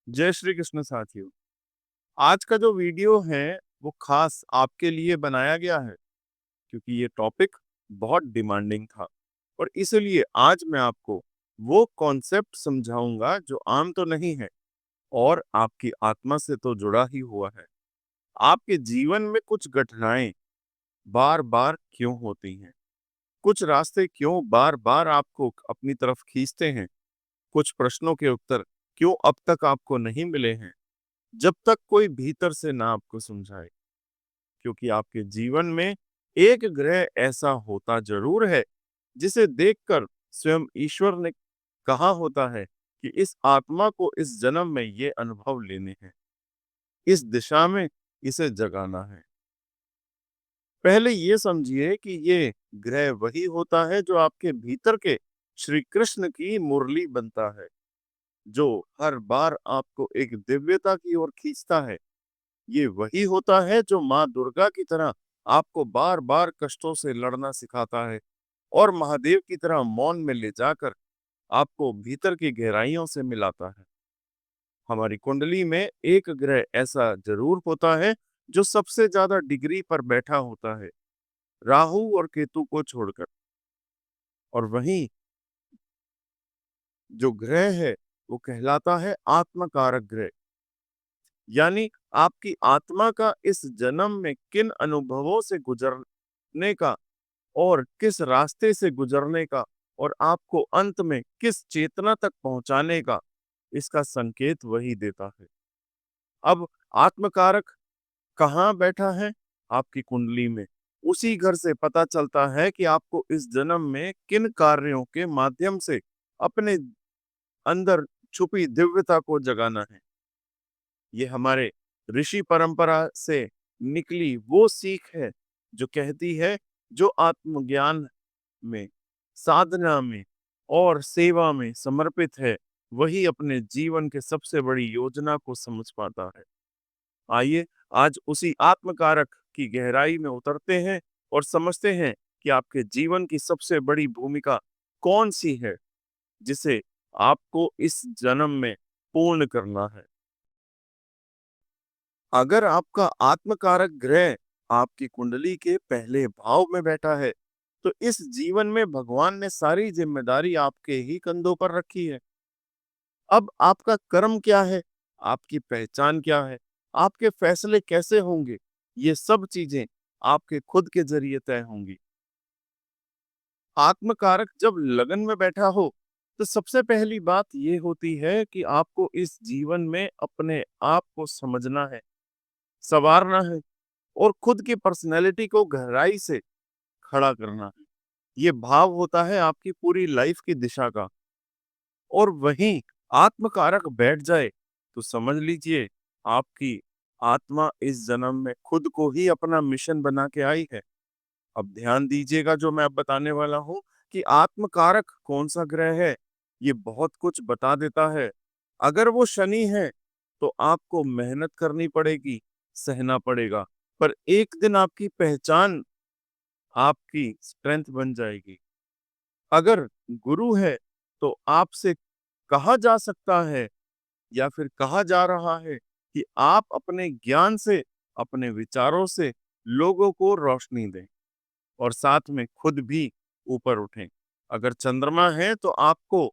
जय श्री कृष्ण साथियों। आज का जो वीडियो है वो खास आपके लिए बनाया गया है क्योंकि ये टॉपिक बहुत डिमांडिंग था और इसलिए आज मैं आपको वो कॉन्सेप्ट समझाऊंगा जो आम तो नहीं है और आपकी आत्मा से तो जुड़ा ही हुआ है। आपके जीवन में कुछ घटनाएं बार बार क्यों होती हैं? कुछ रास्ते क्यों बार बार आपको अपनी तरफ खींचते हैं? कुछ प्रश्नों के उत्तर क्यों अब तक आपको नहीं मिले हैं जब तक कोई भीतर से ना आपको समझाए? क्योंकि आपके जीवन में एक ग्रह ऐसा होता जरूर है जिसे देखकर स्वयं ईश्वर ने कहा होता है कि इस आत्मा को इस जन्म में ये अनुभव लेने हैं, इस दिशा में इसे जगाना है। पहले ये समझिए कि ये ग्रह वही होता है जो आपके भीतर के श्री कृष्ण की मुरली बनता है, जो हर बार आपको एक दिव्यता की ओर खींचता है। ये वही होता है जो माँ दुर्गा की तरह आपको बार बार कष्टों से लड़ना सिखाता है और महादेव की तरह मौन में ले जाकर आपको भीतर की गहराइयों से मिलाता है। हमारी कुंडली में एक ग्रह ऐसा जरूर होता है जो सबसे ज्यादा डिग्री पर बैठा होता है, राहु और केतु को छोड़कर। और वहीं जो ग्रह है वो कहलाता है आत्मकारक ग्रह, यानी आपकी आत्मा का इस जन्म में किन अनुभवों से गुजरने का और किस रास्ते से गुजरने का और आपको अंत में किस चेतना तक पहुंचाने का, इसका संकेत वही देता है। अब आत्मकारक कहाँ बैठा है? आपकी कुंडली में। उसी घर से पता चलता है कि आपको इस जन्म में किन कार्यों के माध्यम से अपने अंदर छुपी दिव्यता को जगाना है। ये हमारे ऋषि परंपरा से निकली वो सीख है जो कहती है जो आत्मज्ञान में, साधना में और सेवा में समर्पित है, वही अपने जीवन के सबसे बड़ी योजना को समझ पाता है। आइए आज उसी आत्मकारक की गहराई में उतरते हैं और समझते हैं कि आपके जीवन की सबसे बड़ी भूमिका कौन सी है जिसे आपको इस जन्म में पूर्ण करना है। अगर आपका आत्मकारक ग्रह आपकी कुंडली के पहले भाव में बैठा है, तो इस जीवन में भगवान ने सारी जिम्मेदारी आपके ही कंधों पर रखी है। अब आपका कर्म क्या है? आपकी पहचान क्या है? आपके फैसले कैसे होंगे? ये सब चीजें आपके खुद के जरिए तय होंगी। आत्मकारक जब लगन में बैठा हो, तो सबसे पहली बात ये होती है कि आपको इस जीवन में अपने आप को समझना है, संवारना है और खुद की पर्सनैलिटी को गहराई से खड़ा करना है। ये भाव होता है आपकी पूरी लाइफ की दिशा का। और वहीं आत्मकारक बैठ जाए तो समझ लीजिए आपकी आत्मा इस जन्म में खुद को ही अपना मिशन बना के आई है। अब ध्यान दीजिएगा जो मैं अब बताने वाला हूँ कि आत्मकारक कौन सा ग्रह है, ये बहुत कुछ बता देता है। अगर वो शनि है तो आपको मेहनत करनी पड़ेगी, सहना पड़ेगा, पर एक दिन आपकी पहचान आपकी स्ट्रेंथ बन जाएगी। अगर गुरु है तो आपसे कहा जा सकता है या फिर कहा जा रहा है कि आप अपने ज्ञान से, अपने विचारों से लोगों को रोशनी दें और साथ में खुद भी ऊपर उठें। अगर चंद्रमा है तो आपको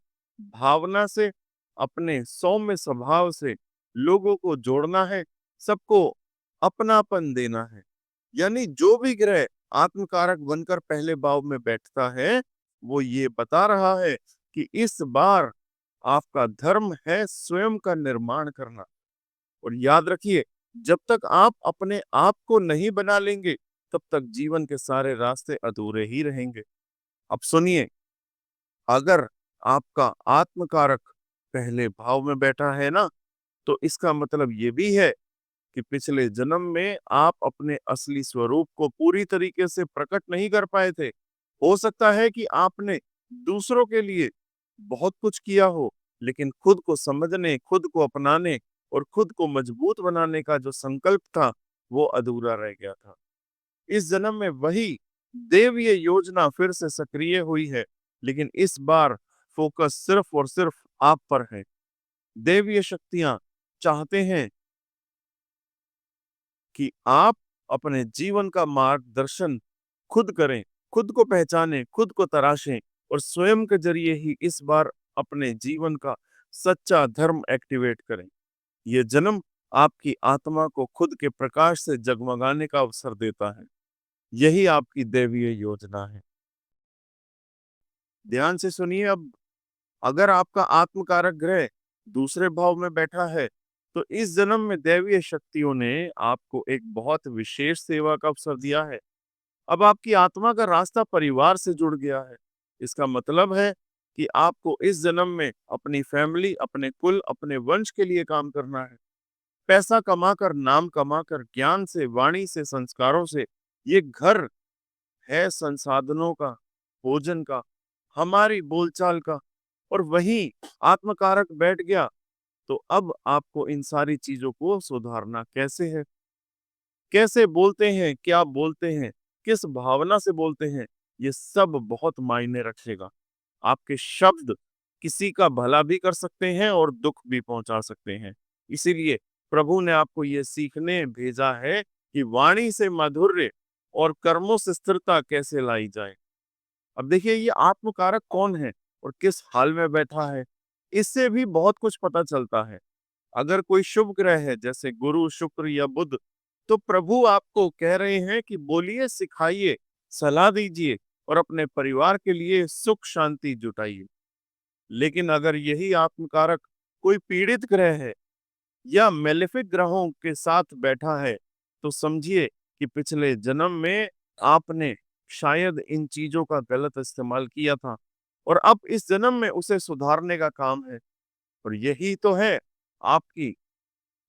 भावना से, अपने सौम्य स्वभाव से लोगों को जोड़ना है, सबको अपनापन देना है। यानी जो भी ग्रह आत्मकारक बनकर पहले भाव में बैठता है, वो ये बता रहा है कि इस बार आपका धर्म है स्वयं का निर्माण करना। और याद रखिए, जब तक आप अपने आप को नहीं बना लेंगे, तब तक जीवन के सारे रास्ते अधूरे ही रहेंगे। अब सुनिए, अगर आपका आत्मकारक पहले भाव में बैठा है ना, तो इसका मतलब ये भी है कि पिछले जन्म में आप अपने असली स्वरूप को पूरी तरीके से प्रकट नहीं कर पाए थे। हो सकता है कि आपने दूसरों के लिए बहुत कुछ किया हो, लेकिन खुद को समझने, खुद को अपनाने और खुद को मजबूत बनाने का जो संकल्प था, वो अधूरा रह गया था। इस जन्म में वही देवीय योजना फिर से सक्रिय हुई है, लेकिन इस बार फोकस सिर्फ और सिर्फ आप पर है। दैवीय शक्तियां चाहते हैं कि आप अपने जीवन का मार्गदर्शन खुद करें, खुद को पहचानें, खुद को तराशें और स्वयं के जरिए ही इस बार अपने जीवन का सच्चा धर्म एक्टिवेट करें। ये जन्म आपकी आत्मा को खुद के प्रकाश से जगमगाने का अवसर देता है। यही आपकी दैवीय योजना है। ध्यान से सुनिए अब, अगर आपका आत्मकारक ग्रह दूसरे भाव में बैठा है, तो इस जन्म में दैवीय शक्तियों ने आपको एक बहुत विशेष सेवा का अवसर दिया है। अब आपकी आत्मा का रास्ता परिवार से जुड़ गया है। इसका मतलब है कि आपको इस जन्म में अपनी फैमिली, अपने कुल, अपने वंश के लिए काम करना है। पैसा कमाकर, नाम कमाकर, ज्ञान से, वाणी से, संस्कारों से, ये घर है संसाधनों का, भोजन का, हमारी बोलचाल का। और वही आत्मकारक बैठ गया, तो अब आपको इन सारी चीजों को सुधारना कैसे है, कैसे बोलते हैं, क्या बोलते हैं, किस भावना से बोलते हैं, ये सब बहुत मायने रखेगा। आपके शब्द किसी का भला भी कर सकते हैं और दुख भी पहुंचा सकते हैं। इसीलिए प्रभु ने आपको ये सीखने भेजा है कि वाणी से माधुर्य और कर्मों से स्थिरता कैसे लाई जाए। अब देखिए, ये आत्मकारक कौन है और किस हाल में बैठा है, इससे भी बहुत कुछ पता चलता है। अगर कोई शुभ ग्रह है जैसे गुरु, शुक्र या बुध, तो प्रभु आपको कह रहे हैं कि बोलिए, सिखाइए, सलाह दीजिए और अपने परिवार के लिए सुख शांति जुटाइए। लेकिन अगर यही आत्मकारक कोई पीड़ित ग्रह है या मेलेफिक ग्रहों के साथ बैठा है, तो समझिए कि पिछले जन्म में आपने शायद इन चीजों का गलत इस्तेमाल किया था और अब इस जन्म में उसे सुधारने का काम है। और यही तो है आपकी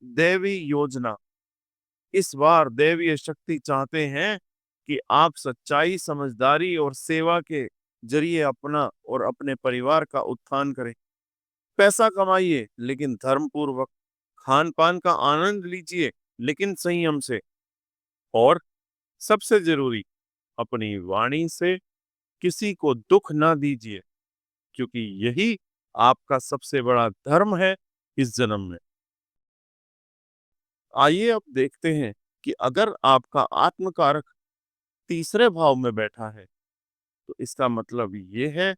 दैवी योजना। इस बार दैवीय शक्ति चाहते हैं कि आप सच्चाई, समझदारी और सेवा के जरिए अपना और अपने परिवार का उत्थान करें। पैसा कमाइए लेकिन धर्म पूर्वक, खान पान का आनंद लीजिए लेकिन संयम से, और सबसे जरूरी, अपनी वाणी से किसी को दुख ना दीजिए, क्योंकि यही आपका सबसे बड़ा धर्म है इस जन्म में। आइए अब देखते हैं कि अगर आपका आत्मकारक तीसरे भाव में बैठा है, तो इसका मतलब ये है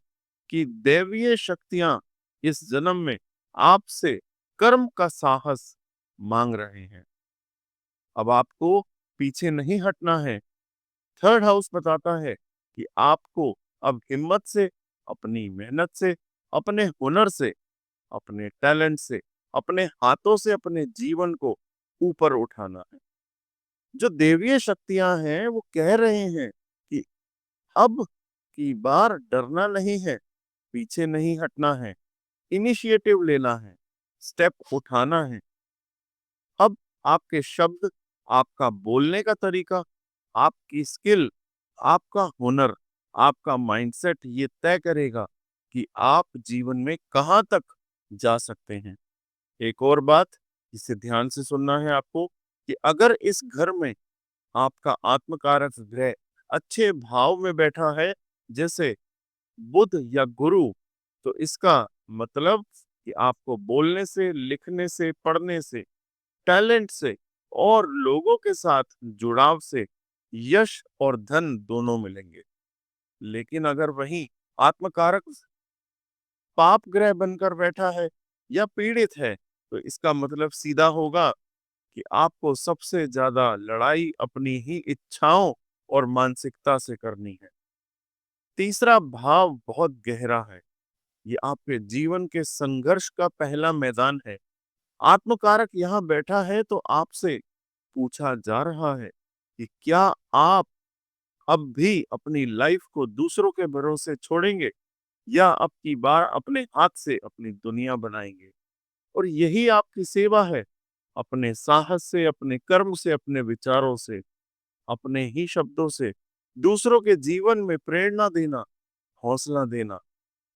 कि दैवीय शक्तियां इस जन्म में आपसे कर्म का साहस मांग रहे हैं। अब आपको पीछे नहीं हटना है। थर्ड हाउस बताता है कि आपको अब हिम्मत से, अपनी मेहनत से, अपने हुनर से, अपने टैलेंट से, अपने हाथों से अपने जीवन को ऊपर उठाना है। जो देवीय शक्तियां हैं वो कह रहे हैं कि अब की बार डरना नहीं है, पीछे नहीं हटना है, इनिशिएटिव लेना है, स्टेप उठाना है। अब आपके शब्द, आपका बोलने का तरीका, आपकी स्किल, आपका हुनर, आपका माइंडसेट ये तय करेगा कि आप जीवन में कहाँ तक जा सकते हैं। एक और बात, इसे ध्यान से सुनना है आपको, कि अगर इस घर में आपका आत्मकारक ग्रह अच्छे भाव में बैठा है, जैसे बुध या गुरु, तो इसका मतलब कि आपको बोलने से, लिखने से, पढ़ने से, टैलेंट से और लोगों के साथ जुड़ाव से यश और धन दोनों मिलेंगे। लेकिन अगर वही आत्मकारक पाप ग्रह बनकर बैठा है या पीड़ित है, तो इसका मतलब सीधा होगा कि आपको सबसे ज्यादा लड़ाई अपनी ही इच्छाओं और मानसिकता से करनी है। तीसरा भाव बहुत गहरा है। ये आपके जीवन के संघर्ष का पहला मैदान है। आत्मकारक यहाँ बैठा है तो आपसे पूछा जा रहा है कि क्या आप अब भी अपनी लाइफ को दूसरों के भरोसे छोड़ेंगे या अब की बार अपने हाथ से अपनी दुनिया बनाएंगे। और यही आपकी सेवा है, अपने साहस से, अपने कर्म से, अपने विचारों से, अपने ही शब्दों से दूसरों के जीवन में प्रेरणा देना, हौसला देना।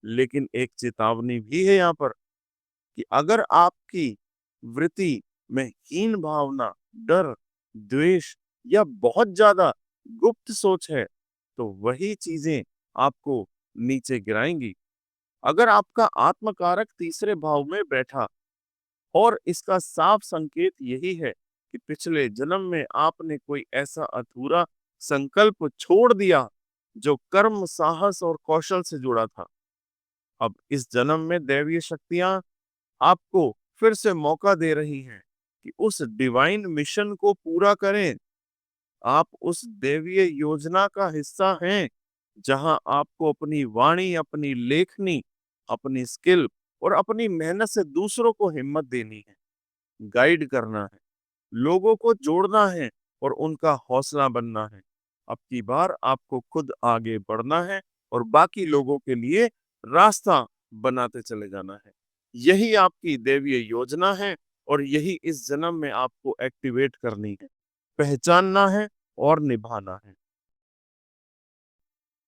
लेकिन एक चेतावनी भी है यहाँ पर, कि अगर आपकी वृत्ति में हीन भावना, डर, द्वेष या बहुत ज्यादा गुप्त सोच है, तो वही चीजें आपको नीचे गिराएंगी। अगर आपका आत्मकारक तीसरे भाव में बैठा और इसका साफ संकेत यही है कि पिछले जन्म में आपने कोई ऐसा अधूरा संकल्प छोड़ दिया जो कर्म, साहस और कौशल से जुड़ा था। अब इस जन्म में दैवीय शक्तियां आपको फिर से मौका दे रही हैं कि उस डिवाइन मिशन को पूरा करें। आप उस दैवीय योजना का हिस्सा हैं, जहां आपको अपनी वाणी, अपनी लेखनी, अपनी स्किल और अपनी मेहनत से दूसरों को हिम्मत देनी है, गाइड करना है, लोगों को जोड़ना है और उनका हौसला बनना है। अब की बार आपको खुद आगे बढ़ना है और बाकी लोगों के लिए रास्ता बनाते चले जाना है। यही आपकी दैवीय योजना है और यही इस जन्म में आपको एक्टिवेट करनी है, पहचानना है और निभाना है।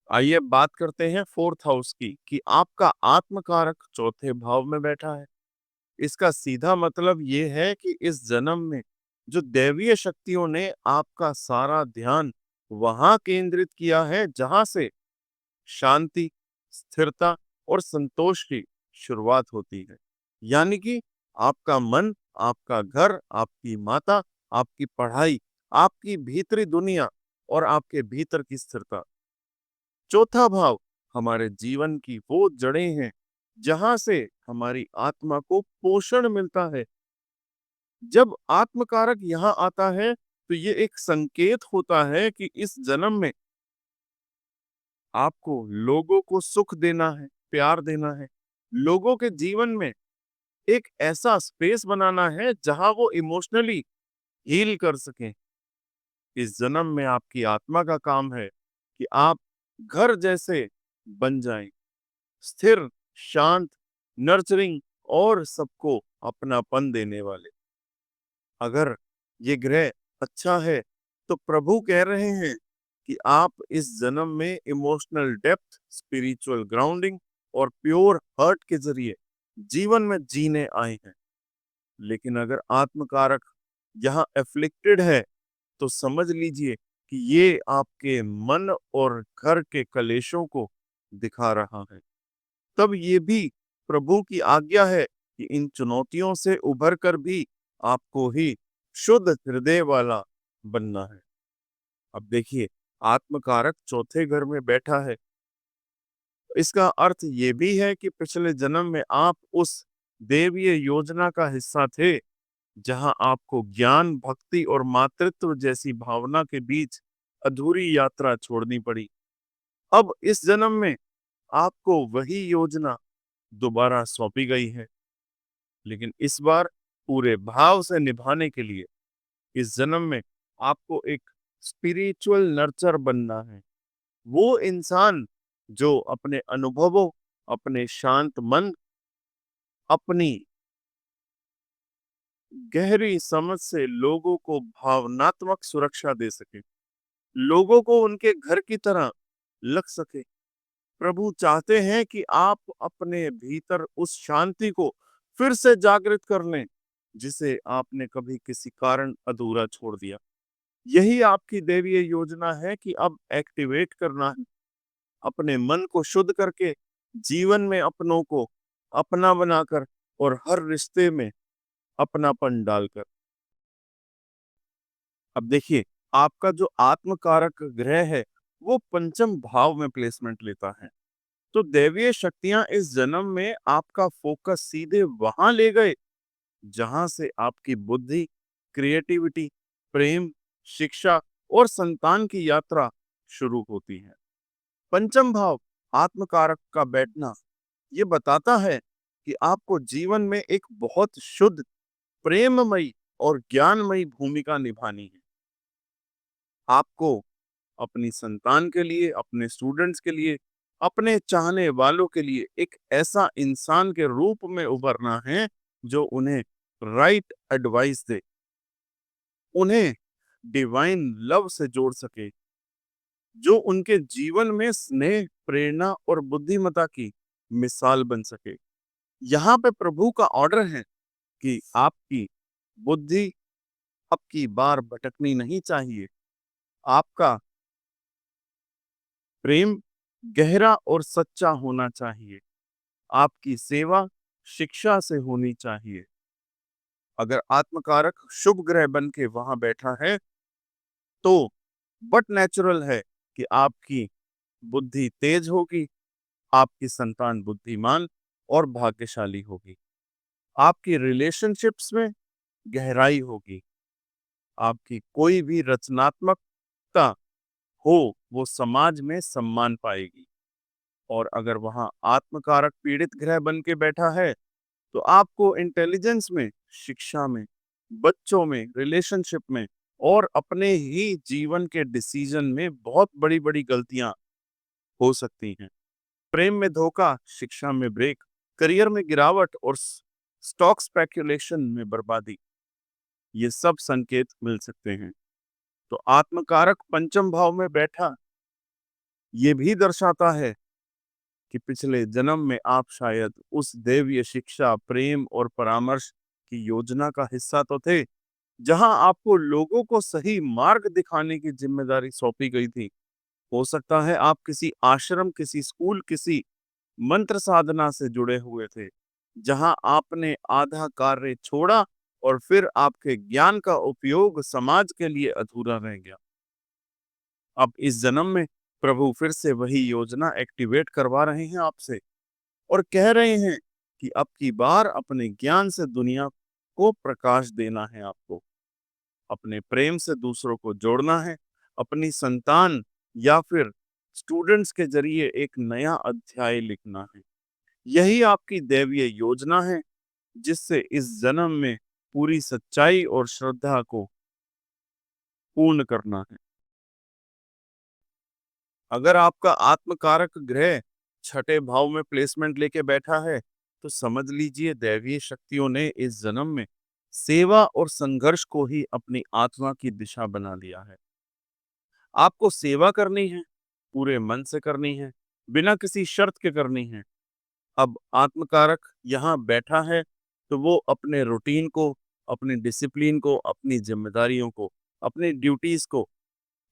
आइए बात करते हैं फोर्थ हाउस की कि आपका आत्मकारक चौथे भाव में बैठा है। इसका सीधा मतलब ये है कि इस जन्म में जो दैवीय शक्तियों ने आपका सारा ध्यान वहां केंद्रित किया है जहां से शांति, स्थिरता और संतोष की शुरुआत होती है। यानी कि आपका मन, आपका घर, आपकी माता, आपकी पढ़ाई, आपकी भीतरी दुनिया और आपके भीतर की स्थिरता। चौथा भाव हमारे जीवन की वो जड़ें हैं जहां से हमारी आत्मा को पोषण मिलता है। जब आत्मकारक यहाँ आता है तो ये एक संकेत होता है कि इस जन्म में आपको लोगों को सुख देना है, प्यार देना है, लोगों के जीवन में एक ऐसा स्पेस बनाना है जहां वो इमोशनली हील कर सकें। इस जन्म में आपकी आत्मा का काम है कि आप घर जैसे बन जाएं, स्थिर, शांत, नर्चरिंग और सबको अपनापन देने वाले। अगर ये ग्रह अच्छा है तो प्रभु कह रहे हैं कि आप इस जन्म में इमोशनल डेप्थ, स्पिरिचुअल ग्राउंडिंग और प्योर हर्ट के जरिए जीवन में जीने आए हैं। लेकिन अगर आत्मकारक यहाँ एफ्लिक्टेड है तो समझ लीजिए कि ये आपके मन और घर के कलेशों को दिखा रहा है। तब ये भी प्रभु की आज्ञा है कि इन चुनौतियों से उभर कर भी आपको ही शुद्ध हृदय वाला बनना है। अब देखिए, आत्मकारक चौथे घर में बैठा है। इसका अर्थ ये भी है कि पिछले जन्म में आप उस देवीय योजना का हिस्सा थे, जहां आपको ज्ञान, भक्ति और मातृत्व जैसी भावना के बीच अधूरी यात्रा छोड़नी पड़ी। अब इस जन्म में आपको वही योजना दोबारा सौंपी गई है, लेकिन इस बार पूरे भाव से निभाने के लिए इस जन्म में आपको एक स्पिरिचुअल नर्चर बनना है। वो इंसान जो अपने अनुभवों, अपने शांत मन, अपनी गहरी समझ से लोगों को भावनात्मक सुरक्षा दे सके, लोगों को उनके घर की तरह लग सके। प्रभु चाहते हैं कि आप अपने भीतर उस शांति को फिर से जागृत कर लें, जिसे आपने कभी किसी कारण अधूरा छोड़ दिया। यही आपकी दैवीय योजना है कि अब एक्टिवेट करना है, अपने मन को शुद्ध करके, जीवन में अपनों को अपना बनाकर और हर रिश्ते में अपनापन डालकर। अब देखिए, आपका जो आत्मकारक ग्रह है, वो पंचम भाव में प्लेसमेंट लेता है। तो दैवीय शक्तियां इस जन्म में आपका फोकस सीधे वहां ले गए जहां से आपकी बुद्धि, क्रिएटिविटी, प्रेम, शिक्षा और संतान की यात्रा शुरू होती है। पंचम भाव आत्मकारक का बैठना ये बताता है कि आपको जीवन में एक बहुत शुद्ध, प्रेममयी और ज्ञानमयी भूमिका निभानी है। आपको अपनी संतान के लिए, अपने स्टूडेंट्स के लिए, अपने चाहने वालों के लिए एक ऐसा इंसान के रूप में उभरना है जो उन्हें राइट एडवाइस दे, उन्हें डिवाइन लव से जोड़ सके, जो उनके जीवन में स्नेह, प्रेरणा और बुद्धिमता की मिसाल बन सके। यहाँ पे प्रभु का ऑर्डर है कि आपकी बुद्धि अब की बार भटकनी नहीं चाहिए। आपका प्रेम गहरा और सच्चा होना चाहिए। आपकी सेवा शिक्षा से होनी चाहिए। अगर आत्मकारक शुभ ग्रह बन के वहां बैठा है तो बट नेचुरल है कि आपकी बुद्धि तेज होगी, आपकी संतान बुद्धिमान और भाग्यशाली होगी, आपकी रिलेशनशिप्स में गहराई होगी, आपकी कोई भी रचनात्मकता हो वो समाज में सम्मान पाएगी। और अगर वहां आत्मकारक पीड़ित ग्रह बन के बैठा है तो आपको इंटेलिजेंस में, शिक्षा में, बच्चों में, रिलेशनशिप में और अपने ही जीवन के डिसीजन में बहुत बड़ी बड़ी गलतियां हो सकती हैं। प्रेम में धोखा, शिक्षा में ब्रेक, करियर में गिरावट और स्टॉक स्पेक्यूलेशन में बर्बादी, ये सब संकेत मिल सकते हैं। तो आत्मकारक पंचम भाव में बैठा ये भी दर्शाता है कि पिछले जन्म में आप शायद उस दैवीय शिक्षा, प्रेम और परामर्श की योजना का हिस्सा तो थे, जहां आपको लोगों को सही मार्ग दिखाने की जिम्मेदारी सौंपी गई थी। हो सकता है आप किसी आश्रम, किसी स्कूल, किसी मंत्र साधना से जुड़े हुए थे, जहां आपने आधा कार्य छोड़ा और फिर आपके ज्ञान का उपयोग समाज के लिए अधूरा रह गया। अब इस जन्म में प्रभु फिर से वही योजना एक्टिवेट करवा रहे हैं आपसे और कह रहे हैं कि अब की बार अपने ज्ञान से दुनिया को प्रकाश देना है आपको, अपने प्रेम से दूसरों को जोड़ना है, अपनी संतान या फिर स्टूडेंट्स के जरिए एक नया अध्याय लिखना है। यही आपकी दैवीय योजना है जिससे इस जन्म में पूरी सच्चाई और श्रद्धा को पूर्ण करना है। अगर आपका आत्मकारक ग्रह छठे भाव में प्लेसमेंट लेके बैठा है तो समझ लीजिए दैवीय शक्तियों ने इस जन्म में सेवा और संघर्ष को ही अपनी आत्मा की दिशा बना लिया है। आपको सेवा करनी है, पूरे मन से करनी है, बिना किसी शर्त के करनी है। अब आत्मकारक यहाँ बैठा है तो वो अपने रूटीन को, अपनी डिसिप्लिन को, अपनी जिम्मेदारियों को, अपनी ड्यूटीज को,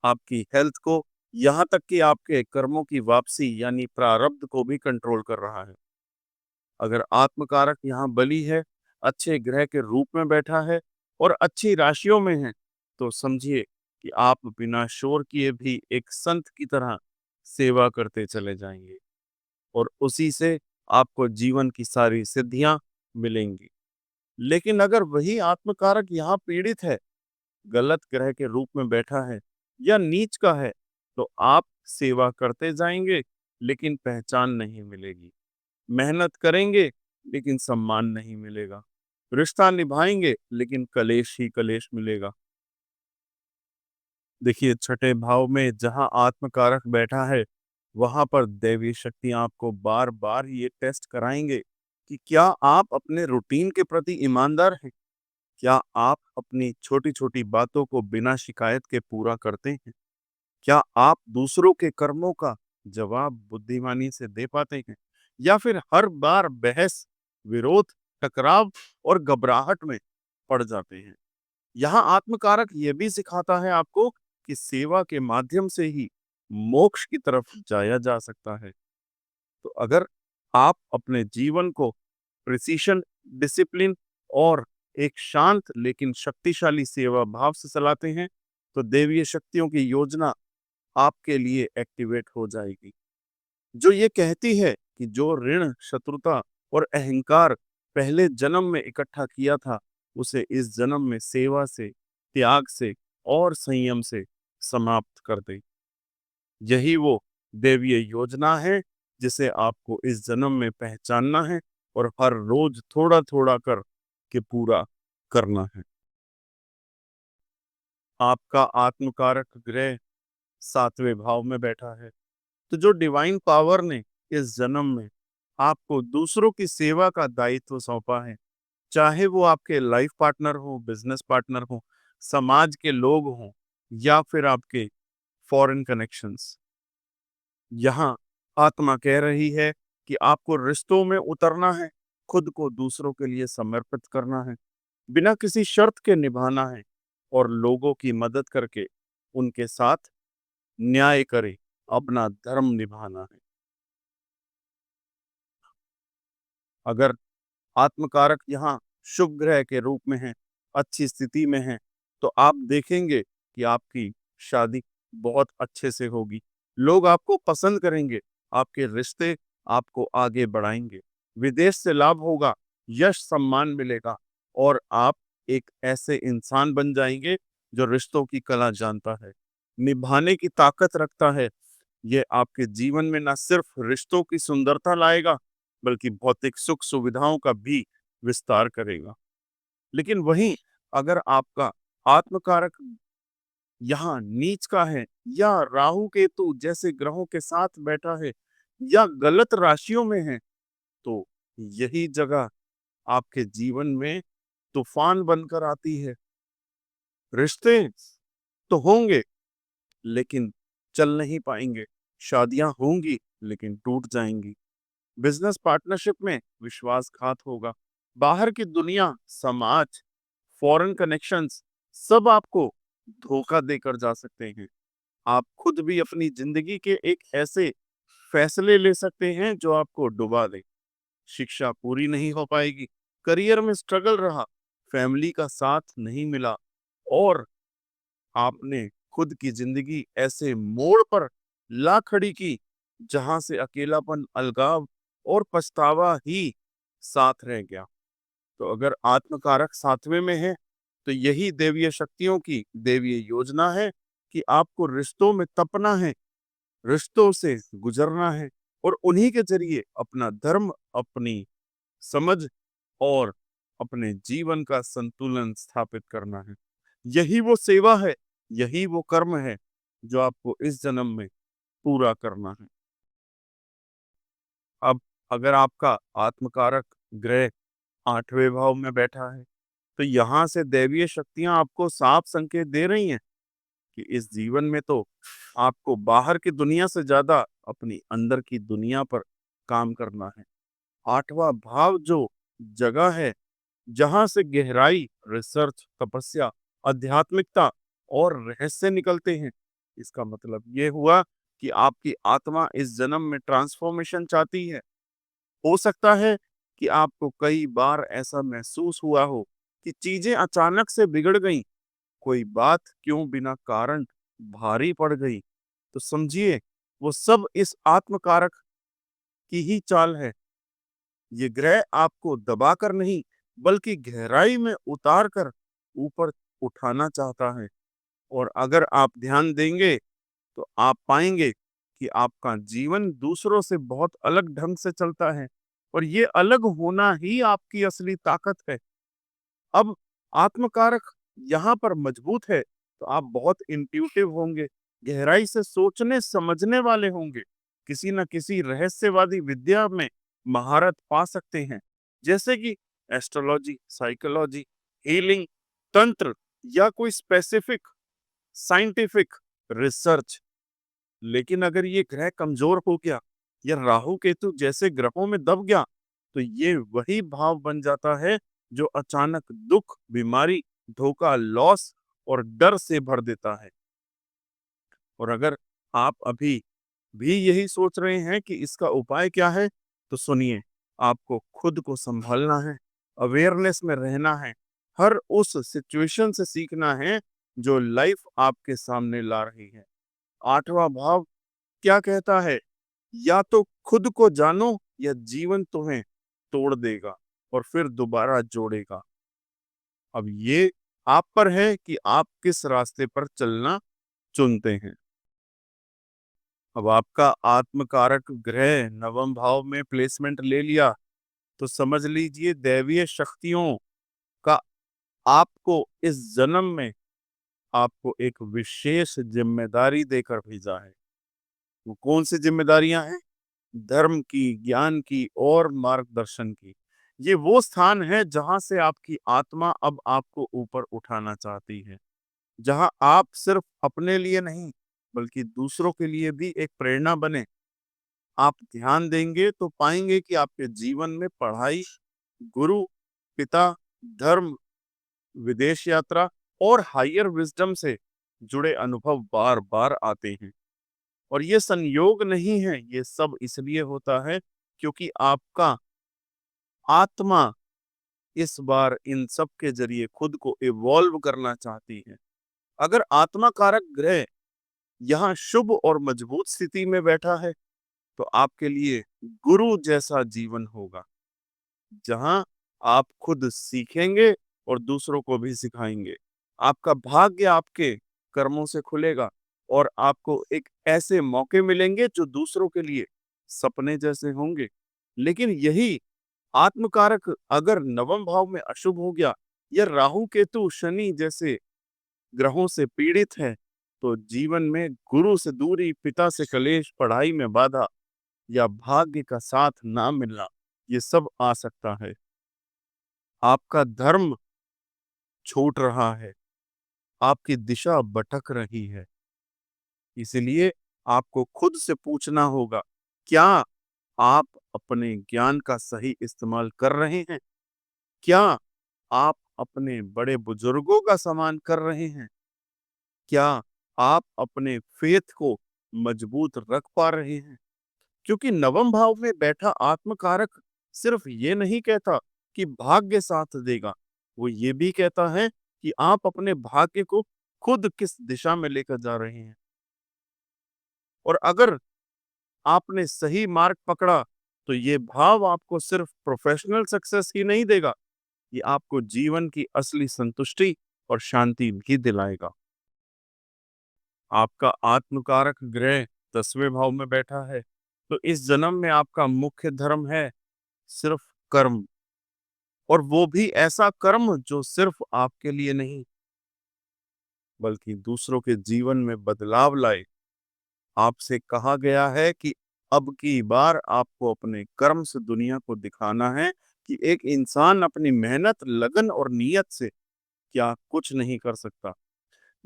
आपकी हेल्थ को, यहाँ तक कि आपके कर्मों की वापसी यानी प्रारब्ध को भी कंट्रोल कर रहा है। अगर आत्मकारक यहाँ बली है, अच्छे ग्रह के रूप में बैठा है और अच्छी राशियों में है, तो समझिए कि आप बिना शोर किए भी एक संत की तरह सेवा करते चले जाएंगे और उसी से आपको जीवन की सारी सिद्धियां मिलेंगी। लेकिन अगर वही आत्मकारक यहाँ पीड़ित है, गलत ग्रह के रूप में बैठा है या नीच का है, तो आप सेवा करते जाएंगे लेकिन पहचान नहीं मिलेगी। मेहनत करेंगे लेकिन सम्मान नहीं मिलेगा। रिश्ता निभाएंगे लेकिन कलेश ही कलेश मिलेगा। देखिए छठे भाव में जहां आत्मकारक बैठा है, वहां पर दैवी शक्तियां आपको बार बार ये टेस्ट कराएंगे कि क्या आप अपने रूटीन के प्रति ईमानदार हैं? क्या आप अपनी छोटी छोटी बातों को बिना शिकायत के पूरा करते हैं? क्या आप दूसरों के कर्मों का जवाब बुद्धिमानी से दे पाते हैं या फिर हर बार बहस, विरोध, टकराव और घबराहट में पड़ जाते हैं? यहाँ आत्मकारक ये भी सिखाता है आपको कि सेवा के माध्यम से ही मोक्ष की तरफ जाया जा सकता है। तो अगर आप अपने जीवन को प्रिसीशन, डिसिप्लिन और एक शांत लेकिन शक्तिशाली सेवा भाव से चलाते हैं, तो देवीय शक्तियों की योजना आपके लिए एक्टिवेट हो जाएगी, जो ये कहती है कि जो ऋण, शत्रुता और अहंकार पहले जन्म में इकट्ठा किया था, उसे इस जन्म में सेवा से, त्याग से और संयम से समाप्त कर दे। यही वो दैवीय योजना है जिसे आपको इस जन्म में पहचानना है और हर रोज थोड़ा थोड़ा कर के पूरा करना है। आपका आत्मकारक ग्रह सातवें भाव में बैठा है, तो जो डिवाइन पावर ने इस जन्म में आपको दूसरों की सेवा का दायित्व सौंपा है, चाहे वो आपके लाइफ पार्टनर हो, बिजनेस पार्टनर हो, समाज के लोग हों या फिर आपके फॉरेन कनेक्शंस, यहाँ आत्मा कह रही है कि आपको रिश्तों में उतरना है, खुद को दूसरों के लिए समर्पित करना है, बिना किसी शर्त के निभाना है और लोगों की मदद करके उनके साथ न्याय करे, अपना धर्म निभाना है। अगर आत्मकारक यहाँ शुभ ग्रह के रूप में है, अच्छी स्थिति में है, तो आप देखेंगे कि आपकी शादी बहुत अच्छे से होगी। लोग आपको पसंद करेंगे, आपके रिश्ते आपको आगे बढ़ाएंगे, विदेश से लाभ होगा, यश सम्मान मिलेगा और आप एक ऐसे इंसान बन जाएंगे जो रिश्तों की कला जानता है, निभाने की ताकत रखता है। ये आपके जीवन में ना सिर्फ रिश्तों की सुंदरता लाएगा, बल्कि भौतिक सुख सुविधाओं का भी विस्तार करेगा। लेकिन वहीं अगर आपका आत्मकारक यहाँ नीच का है या राहु केतु जैसे ग्रहों के साथ बैठा है या गलत राशियों में है, तो यही जगह आपके जीवन में तूफान बनकर आती है। रिश्ते तो होंगे लेकिन चल नहीं पाएंगे, शादियां होंगी लेकिन टूट जाएंगी, बिजनेस पार्टनरशिप में विश्वासघात होगा, बाहर की दुनिया, समाज, फॉरेन कनेक्शंस सब आपको धोखा देकर जा सकते हैं। आप खुद भी अपनी जिंदगी के एक ऐसे फैसले ले सकते हैं जो आपको डुबा दे। शिक्षा पूरी नहीं हो पाएगी, करियर में स्ट्रगल रहा, फैमिली का साथ नहीं मिला और आपने खुद की जिंदगी ऐसे मोड़ पर ला खड़ी की जहां से अकेलापन, अलगाव और पछतावा ही साथ रह गया। तो अगर आत्मकारक सातवें में है, तो यही देवीय शक्तियों की देवीय योजना है कि आपको रिश्तों में तपना है, रिश्तों से गुजरना है और उन्हीं के जरिए अपना धर्म, अपनी समझ और अपने जीवन का संतुलन स्थापित करना है। यही वो सेवा है, यही वो कर्म है जो आपको इस जन्म में पूरा करना है। अब अगर आपका आत्मकारक ग्रह 8वें भाव में बैठा है, तो यहाँ से दैवीय शक्तियां आपको साफ संकेत दे रही हैं कि इस जीवन में तो आपको बाहर की दुनिया से ज्यादा अपनी अंदर की दुनिया पर काम करना है। 8वां भाव जो जगह है जहां से गहराई, रिसर्च, तपस्या, आध्यात्मिकता और रहस्य निकलते हैं। इसका मतलब ये हुआ कि आपकी आत्मा इस जन्म में ट्रांसफॉर्मेशन चाहती है। हो सकता है कि आपको कई बार ऐसा महसूस हुआ हो कि चीजें अचानक से बिगड़ गईं, कोई बात क्यों बिना कारण भारी पड़ गई। तो समझिए वो सब इस आत्मकारक की ही चाल है। ये ग्रह आपको दबाकर नहीं बल्कि गहराई में उतार कर ऊपर उठाना चाहता है। और अगर आप ध्यान देंगे तो आप पाएंगे कि आपका जीवन दूसरों से बहुत अलग ढंग से चलता है और ये अलग होना ही आपकी असली ताकत है। अब आत्मकारक यहाँ पर मजबूत है तो आप बहुत इंट्यूटिव होंगे, गहराई से सोचने समझने वाले होंगे, किसी न किसी रहस्यवादी विद्या में महारत पा सकते हैं, जैसे कि एस्ट्रोलॉजी, साइकोलॉजी, हीलिंग, तंत्र या कोई स्पेसिफिक साइंटिफिक रिसर्च। लेकिन अगर ये ग्रह कमजोर हो गया या राहु केतु जैसे ग्रहों में दब गया, तो ये वही भाव बन जाता है जो अचानक दुख, बीमारी, धोखा, लॉस और डर से भर देता है। और अगर आप अभी भी यही सोच रहे हैं कि इसका उपाय क्या है, तो सुनिए, आपको खुद को संभालना है, अवेयरनेस में रहना है, हर उस सिचुएशन से सीखना है जो लाइफ आपके सामने ला रही है। 8वां भाव क्या कहता है? या तो खुद को जानो या जीवन तुम्हें तोड़ देगा और फिर दोबारा जोड़ेगा। अब ये आप पर है कि आप किस रास्ते पर चलना चुनते हैं। अब आपका आत्मकारक ग्रह नवम भाव में प्लेसमेंट ले लिया, तो समझ लीजिए दैवीय शक्तियों का आपको इस जन्म में आपको एक विशेष जिम्मेदारी देकर भेजा है। वो कौन सी जिम्मेदारियां हैं? धर्म की, ज्ञान की और मार्गदर्शन की। ये वो स्थान है जहां से आपकी आत्मा अब आपको ऊपर उठाना चाहती है, जहां आप सिर्फ अपने लिए नहीं बल्कि दूसरों के लिए भी एक प्रेरणा बने। आप ध्यान देंगे तो पाएंगे कि आपके जीवन में पढ़ाई, गुरु, पिता, धर्म, विदेश यात्रा और हायर विजडम से जुड़े अनुभव बार बार आते हैं। और ये संयोग नहीं है, ये सब इसलिए होता है क्योंकि आपका आत्मा इस बार इन सब के जरिए खुद को इवॉल्व करना चाहती है। अगर आत्मा कारक ग्रह यहाँ शुभ और मजबूत स्थिति में बैठा है, तो आपके लिए गुरु जैसा जीवन होगा, जहां आप खुद सीखेंगे और दूसरों को भी सिखाएंगे। आपका भाग्य आपके कर्मों से खुलेगा और आपको एक ऐसे मौके मिलेंगे जो दूसरों के लिए सपने जैसे होंगे। लेकिन यही आत्मकारक अगर नवम भाव में अशुभ हो गया या राहु केतु शनि जैसे ग्रहों से पीड़ित है, तो जीवन में गुरु से दूरी, पिता से कलेश, पढ़ाई में बाधा या भाग्य का साथ ना मिलना, ये सब आ सकता है। आपका धर्म छूट रहा है, आपकी दिशा भटक रही है। इसलिए आपको खुद से पूछना होगा, क्या आप अपने ज्ञान का सही इस्तेमाल कर रहे हैं? क्या आप अपने बड़े बुजुर्गों का सम्मान कर रहे हैं? क्या आप अपने फेथ को मजबूत रख पा रहे हैं? क्योंकि नवम भाव में बैठा आत्मकारक सिर्फ ये नहीं कहता कि भाग्य साथ देगा, वो ये भी कहता है कि आप अपने भाग्य को खुद किस दिशा में लेकर जा रहे हैं। और अगर आपने सही मार्ग पकड़ा, तो ये भाव आपको सिर्फ प्रोफेशनल सक्सेस ही नहीं देगा, ये आपको जीवन की असली संतुष्टि और शांति भी दिलाएगा। आपका आत्मकारक ग्रह 10वें भाव में बैठा है, तो इस जन्म में आपका मुख्य धर्म है सिर्फ कर्म, और वो भी ऐसा कर्म जो सिर्फ आपके लिए नहीं, बल्कि दूसरों के जीवन में बदलाव लाए। आपसे कहा गया है कि अब की बार आपको अपने कर्म से दुनिया को दिखाना है कि एक इंसान अपनी मेहनत, लगन और नियत से क्या कुछ नहीं कर सकता।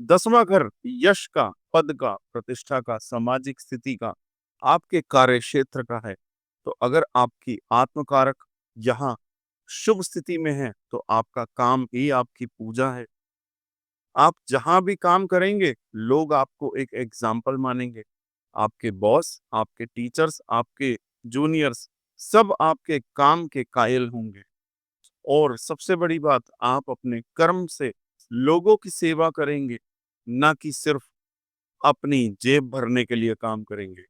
10वां घर यश का, पद का, प्रतिष्ठा का, सामाजिक स्थिति का, आपके कार्य क्षेत्र का है। तो अगर आपकी आत्मकारक यहाँ शुभ स्थिति में है, तो आपका काम ही आपकी पूजा है। आप जहां भी काम करेंगे, लोग आपको एक एग्जाम्पल मानेंगे। आपके बॉस, आपके टीचर्स, आपके जूनियर्स, सब आपके काम के कायल होंगे। और सबसे बड़ी बात, आप अपने कर्म से लोगों की सेवा करेंगे, ना कि सिर्फ अपनी जेब भरने के लिए काम करेंगे।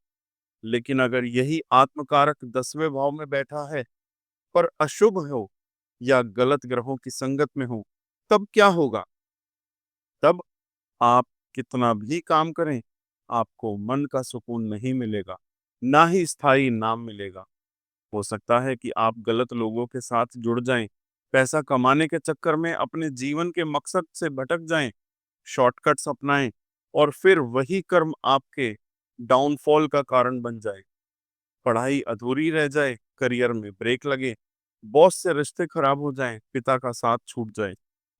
लेकिन अगर यही आत्मकारक 10वें भाव में बैठा है, पर अशुभ हो या गलत ग्रहों की संगत में हो, तब क्या होगा? तब आप कितना भी काम करें, आपको मन का सुकून नहीं मिलेगा, ना ही स्थायी नाम मिलेगा। हो सकता है कि आप गलत लोगों के साथ जुड़ जाएं, पैसा कमाने के चक्कर में अपने जीवन के मकसद से भटक जाएं, शॉर्टकट्स अपनाएं, और फिर वही कर्म आपके डाउनफॉल का कारण बन जाए। पढ़ाई अधूरी रह जाए, करियर में ब्रेक लगे, बॉस से रिश्ते खराब हो जाएं, पिता का साथ छूट जाए।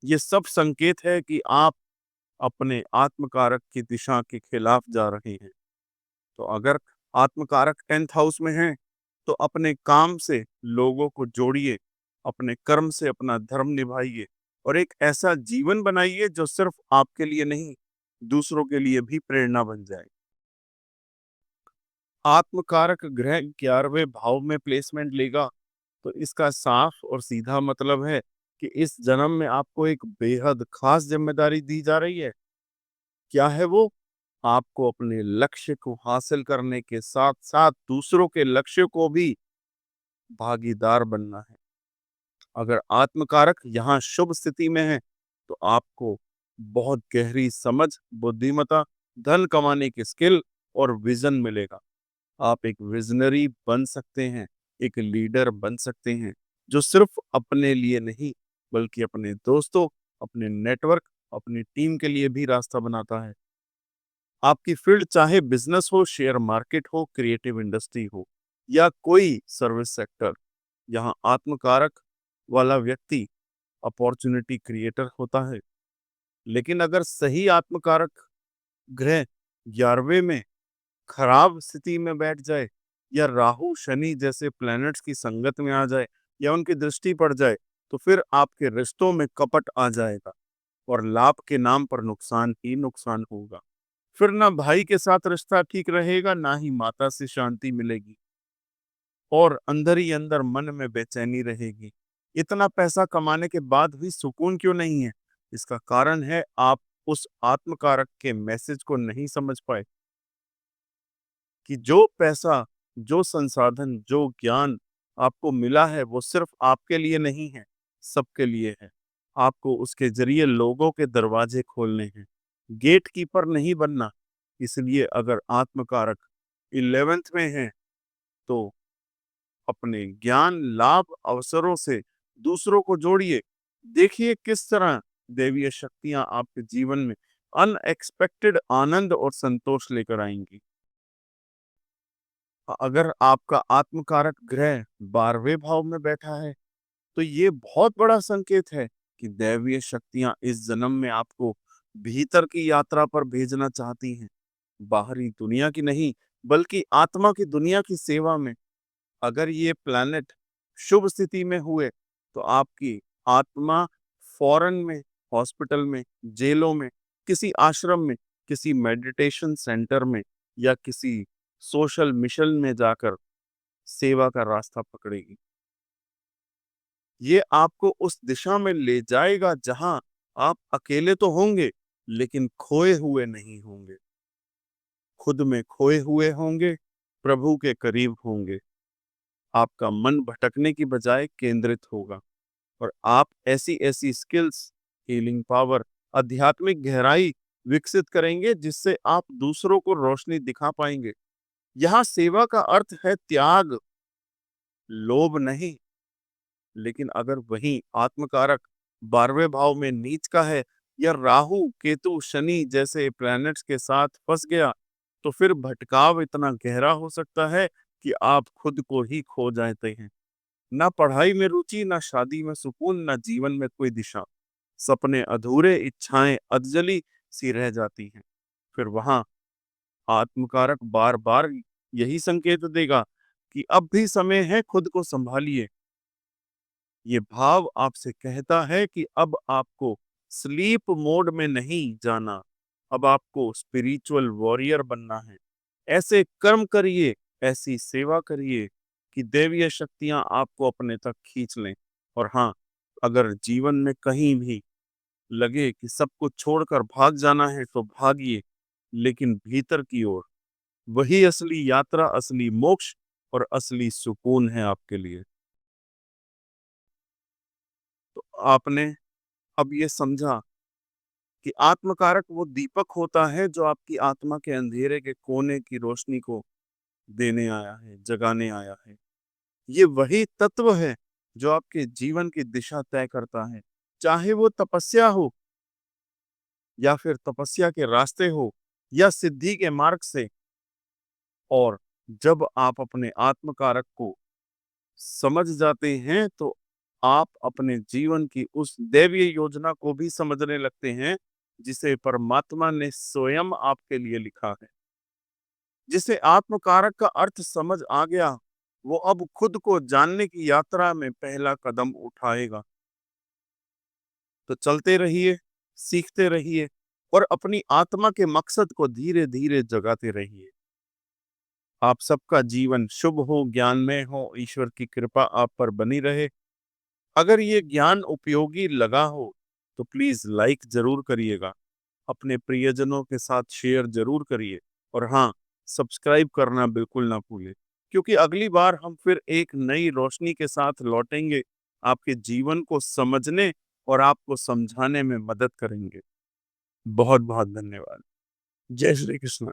ये सब संकेत है कि आप अपने आत्मकारक की दिशा के खिलाफ जा रहे हैं। तो अगर आत्मकारक 10th हाउस में है, तो अपने काम से लोगों को जोड़िए, अपने कर्म से अपना धर्म निभाइए और एक ऐसा जीवन बनाइए जो सिर्फ आपके लिए नहीं, दूसरों के लिए भी प्रेरणा बन जाए। आत्मकारक ग्रह 11वें भाव में प्लेसमेंट लेगा, तो इसका साफ और सीधा मतलब है कि इस जन्म में आपको एक बेहद खास जिम्मेदारी दी जा रही है। क्या है वो? आपको अपने लक्ष्य को हासिल करने के साथ साथ दूसरों के लक्ष्य को भी भागीदार बनना है। अगर आत्मकारक यहाँ शुभ स्थिति में है, तो आपको बहुत गहरी समझ, बुद्धिमत्ता, धन कमाने की स्किल और विजन मिलेगा। आप एक विजनरी बन सकते हैं, एक लीडर बन सकते हैं, जो सिर्फ अपने लिए नहीं, बल्कि अपने दोस्तों, अपने नेटवर्क, अपनी टीम के लिए भी रास्ता बनाता है। आपकी फील्ड चाहे बिजनेस हो, शेयर मार्केट हो, क्रिएटिव इंडस्ट्री हो या कोई सर्विस सेक्टर, यहाँ आत्मकारक वाला व्यक्ति अपॉर्चुनिटी क्रिएटर होता है। लेकिन अगर सही आत्मकारक ग्रह 11वें में खराब स्थिति में बैठ जाए या राहु शनि जैसे प्लैनेट्स की संगत में आ जाए या उनकी दृष्टि पड़ जाए, तो फिर आपके रिश्तों में कपट आ जाएगा और लाभ के नाम पर नुकसान ही नुकसान होगा। फिर ना भाई के साथ रिश्ता ठीक रहेगा, ना ही माता से शांति मिलेगी। और अंदर ही अंदर मन में बेचैनी रहेगी। इतना पैसा कमाने के बाद भी सुकून क्यों नहीं है? इसका कारण है आप उस आत्मकारक के मैसेज को नहीं समझ पाए कि जो पैसा, जो संसाधन, जो ज्ञान आपको मिला है वो सिर्फ आपके लिए नहीं है, सबके लिए है। आपको उसके ज़रिए लोगों के दरवाजे खोलने हैं, गेट कीपर नहीं बनना। इसलिए अगर आत्मकारक 11th में है तो अपने ज्ञान, लाभ, अवसरों से दूसरों को जोड़िए। देखिए किस तरह दैवीय शक्तियाँ आपके जीवन में अनएक्सपेक्टेड आनंद और संतोष लेकर आएँगी। अगर आपका आत्मकारक ग्रह 12वें भाव में बैठा है, तो ये बहुत बड़ा संकेत है कि दैवीय शक्तियाँ इस जन्म में आपको भीतर की यात्रा पर भेजना चाहती हैं। बाहरी दुनिया की नहीं, बल्कि आत्मा की दुनिया की सेवा में। अगर ये प्लैनेट शुभ स्थिति में हुए, तो आपकी आत्मा फॉरेन में, हॉस्पिटल में, जेलों में, किसी आश्रम में, किसी मेडिटेशन सेंटर में या किसी सोशल मिशन में जाकर सेवा का रास्ता पकड़ेगी। ये आपको उस दिशा में ले जाएगा जहां आप अकेले तो होंगे, लेकिन खोए हुए नहीं होंगे। खुद में खोए हुए होंगे, प्रभु के करीब होंगे। आपका मन भटकने की बजाय केंद्रित होगा और आप ऐसी-ऐसी स्किल्स, हीलिंग पावर, आध्यात्मिक गहराई विकसित करेंगे जिससे आप दूसरों को रोशनी दिखा पाएंगे। यहाँ सेवा का अर्थ है त्याग, लोभ नहीं। लेकिन अगर वही आत्मकारक 12वें भाव में नीच का है या राहु, केतु, शनि जैसे प्लैनेट्स के साथ फंस गया, तो फिर भटकाव इतना गहरा हो सकता है कि आप खुद को ही खो जाते हैं। ना पढ़ाई में रुचि, ना शादी में सुकून, ना जीवन में कोई दिशा। सपने अधूरे, इच्छाएं अधजली सी रह जाती हैं। फिर वहां आत्मकारक बार बार यही संकेत देगा कि अब भी समय है, खुद को संभालिए। ये भाव आपसे कहता है कि अब आपको स्लीप मोड में नहीं जाना, अब आपको स्पिरिचुअल वॉरियर बनना है। ऐसे कर्म करिए, ऐसी सेवा करिए कि दैवीय शक्तियां आपको अपने तक खींच लें। और हाँ, अगर जीवन में कहीं भी लगे कि सब कुछ छोड़कर भाग जाना है तो भागिए, लेकिन भीतर की ओर। वही असली यात्रा, असली मोक्ष और असली सुकून है आपके लिए। तो आपने अब ये समझा कि आत्मकारक वो दीपक होता है जो आपकी आत्मा के अंधेरे के कोने की रोशनी को देने आया है, जगाने आया है। ये वही तत्व है जो आपके जीवन की दिशा तय करता है। चाहे वो तपस्या हो या फिर तपस्या के रास्ते हो या सिद्धि के मार्ग से। और जब आप अपने आत्मकारक को समझ जाते हैं तो आप अपने जीवन की उस दैवीय योजना को भी समझने लगते हैं जिसे परमात्मा ने स्वयं आपके लिए लिखा है। जिसे आत्मकारक का अर्थ समझ आ गया, वो अब खुद को जानने की यात्रा में पहला कदम उठाएगा। तो चलते रहिए, सीखते रहिए और अपनी आत्मा के मकसद को धीरे धीरे जगाते रहिए। आप सबका जीवन शुभ हो, ज्ञानमय हो, ईश्वर की कृपा आप पर बनी रहे। अगर ये ज्ञान उपयोगी लगा हो तो प्लीज लाइक जरूर करिएगा, अपने प्रियजनों के साथ शेयर जरूर करिए और हाँ, सब्सक्राइब करना बिल्कुल ना भूलें, क्योंकि अगली बार हम फिर एक नई रोशनी के साथ लौटेंगे, आपके जीवन को समझने और आपको समझाने में मदद करेंगे। बहुत बहुत धन्यवाद। जय श्री कृष्ण।